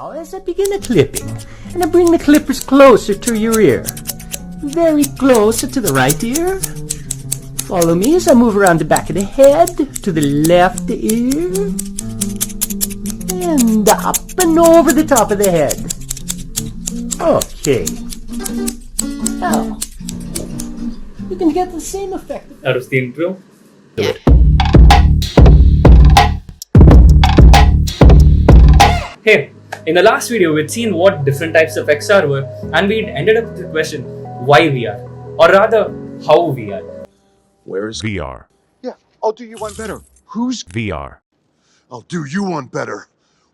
Now, as I begin the clipping, and I bring the clippers closer to your ear, very closer to the right ear. Follow me as I move around the back of the head, to the left ear, and up and over the top of the head. Okay. Now, you can get the same effect. That was the intro. Yeah. Hey, in the last video we'd seen what different types of XR were, and we'd ended up with the question, why VR? Or rather, how VR? Where is VR. Yeah, I'll do you one better. Who's VR. I'll do you one better.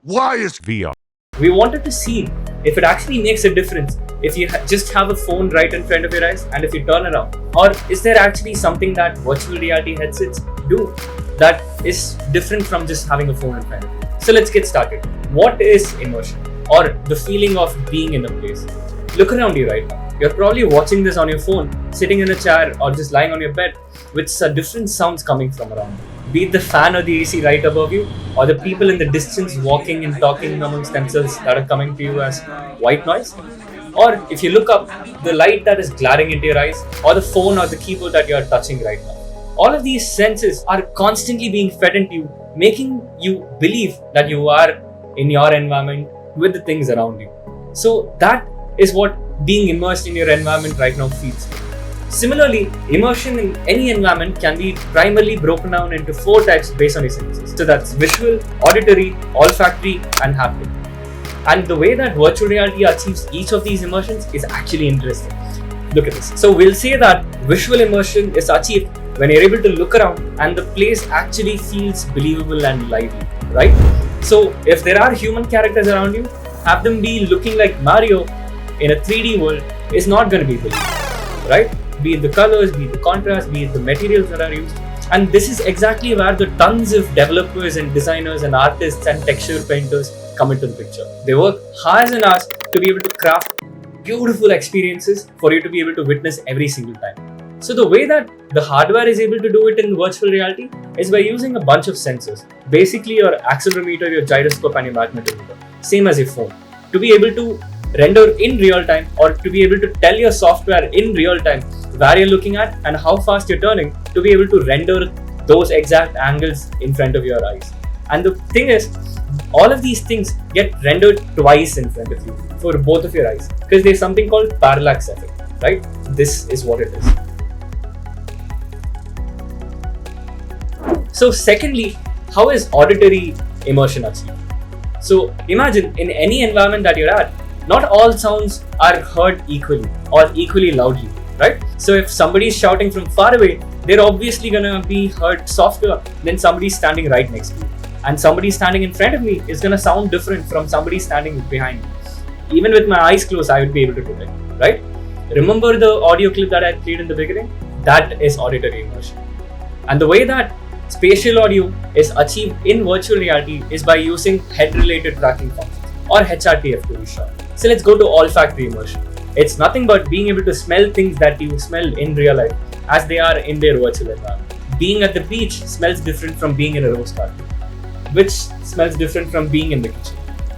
Why is VR. We wanted to see if it actually makes a difference if you just have a phone right in front of your eyes and if you turn around. Or is there actually something that virtual reality headsets do that is different from just having a phone in front of you? So let's get started. What is immersion, or the feeling of being in a place? Look around you right now. You're probably watching this on your phone, sitting in a chair or just lying on your bed with different sounds coming from around you. Be it the fan or the AC right above you, or the people in the distance walking and talking amongst themselves that are coming to you as white noise. Or if you look up, the light that is glaring into your eyes, or the phone or the keyboard that you're touching right now. All of these senses are constantly being fed into you, making you believe that you are in your environment with the things around you. So that is what being immersed in your environment right now feels like. Similarly, immersion in any environment can be primarily broken down into 4 types based on your senses. So that's visual, auditory, olfactory, and haptic. And the way that virtual reality achieves each of these immersions is actually interesting. Look at this. So we'll say that visual immersion is achieved when you're able to look around and the place actually feels believable and lively, right? So if there are human characters around you, have them be looking like Mario in a 3D world is not going to be believable, right? Be it the colors, be it the contrast, be it the materials that are used. And this is exactly where the tons of developers and designers and artists and texture painters come into the picture. They work hours and hours to be able to craft beautiful experiences for you to be able to witness every single time. So the way that the hardware is able to do it in virtual reality is by using a bunch of sensors. Basically your accelerometer, your gyroscope and your magnetometer. Same as your phone. To be able to render in real time, or to be able to tell your software in real time where you're looking at and how fast you're turning, to be able to render those exact angles in front of your eyes. And the thing is, all of these things get rendered twice in front of you for both of your eyes because there's something called parallax effect, right? This is what it is. So secondly, how is auditory immersion achieved? So imagine in any environment that you're at, not all sounds are heard equally or equally loudly, right? So if somebody is shouting from far away, they're obviously gonna be heard softer than somebody standing right next to you. And somebody standing in front of me is gonna sound different from somebody standing behind me. Even with my eyes closed, I would be able to detect, right? Remember the audio clip that I played in the beginning? That is auditory immersion. And the way that spatial audio is achieved in virtual reality is by using head-related tracking functions, or HRTF to be short. So let's go to olfactory immersion. It's nothing but being able to smell things that you smell in real life as they are in their virtual environment. Being at the beach smells different from being in a rose garden, which smells different from being in the kitchen.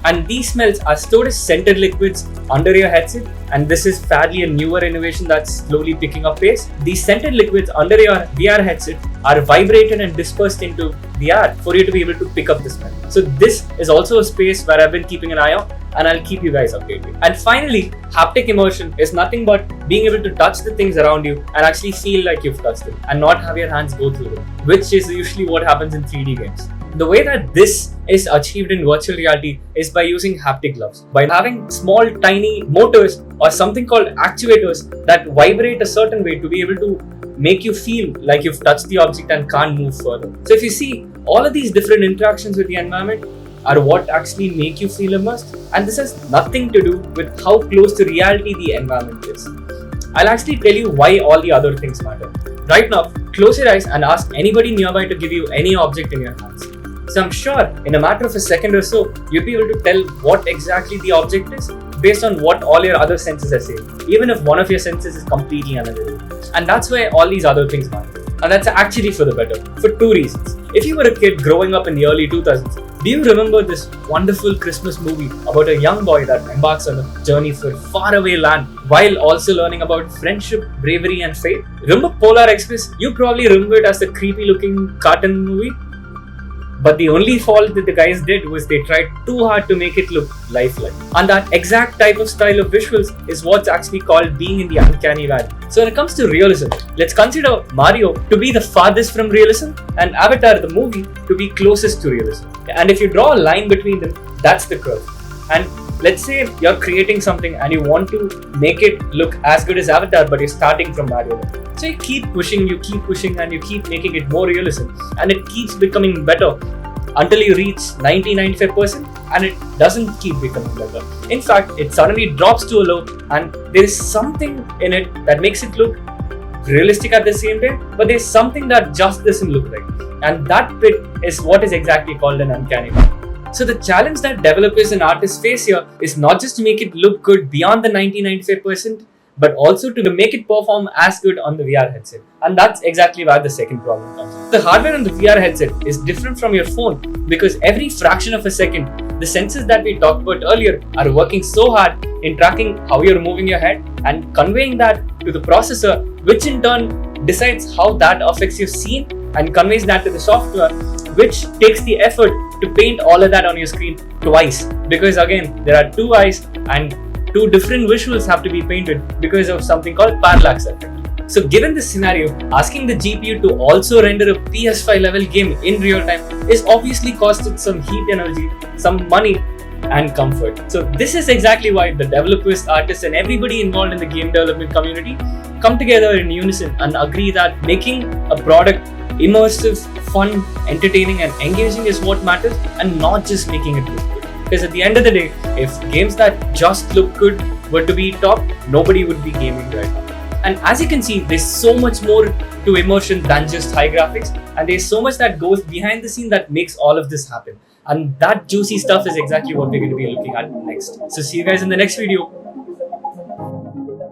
And these smells are stored as scented liquids under your headset, and this is fairly a newer innovation that's slowly picking up pace. These scented liquids under your VR headset are vibrated and dispersed into the air for you to be able to pick up the smell. So this is also a space where I've been keeping an eye on, and I'll keep you guys updated. And finally, haptic immersion is nothing but being able to touch the things around you and actually feel like you've touched them and not have your hands go through them, which is usually what happens in 3D games. The way that this is achieved in virtual reality is by using haptic gloves, by having small tiny motors or something called actuators that vibrate a certain way to be able to make you feel like you've touched the object and can't move further. So if you see, all of these different interactions with the environment are what actually make you feel immersed, and this has nothing to do with how close to reality the environment is. I'll actually tell you why all the other things matter. Right now, close your eyes and ask anybody nearby to give you any object in your hands. So I'm sure in a matter of a second or so, you'll be able to tell what exactly the object is based on what all your other senses are saying, even if one of your senses is completely unavailable. And that's why all these other things matter. And that's actually for the better, for 2 reasons. If you were a kid growing up in the early 2000s, do you remember this wonderful Christmas movie about a young boy that embarks on a journey for faraway land while also learning about friendship, bravery and fate? Remember Polar Express? You probably remember it as the creepy looking cartoon movie. But the only fault that the guys did was they tried too hard to make it look lifelike. And that exact type of style of visuals is what's actually called being in the uncanny valley. So when it comes to realism, let's consider Mario to be the farthest from realism and Avatar the movie to be closest to realism. And if you draw a line between them, that's the curve. And let's say you're creating something and you want to make it look as good as Avatar, but you're starting from Mario. So you keep pushing and you keep making it more realism, and it keeps becoming better until you reach 90-95% and it doesn't keep becoming better. In fact, it suddenly drops to a low and there is something in it that makes it look realistic at the same time, but there's something that just doesn't look right. And that bit is what is exactly called an uncanny valley. So the challenge that developers and artists face here is not just to make it look good beyond the 90-95%, but also to make it perform as good on the VR headset. And that's exactly where the second problem comes. The hardware on the VR headset is different from your phone because every fraction of a second, the sensors that we talked about earlier are working so hard in tracking how you're moving your head and conveying that to the processor, which in turn decides how that affects your scene and conveys that to the software, which takes the effort to paint all of that on your screen twice. Because again, there are two eyes and two different visuals have to be painted because of something called parallax effect. So given this scenario, asking the GPU to also render a PS5 level game in real time is obviously costed some heat energy, some money and comfort. So this is exactly why the developers, artists and everybody involved in the game development community come together in unison and agree that making a product immersive, fun, entertaining and engaging is what matters, and not just making it look good. Because at the end of the day, if games that just look good were to be top, nobody would be gaming right now. And as you can see, there's so much more to immersion than just high graphics, and there's so much that goes behind the scene that makes all of this happen. And that juicy stuff is exactly what we're going to be looking at next. So see you guys in the next video.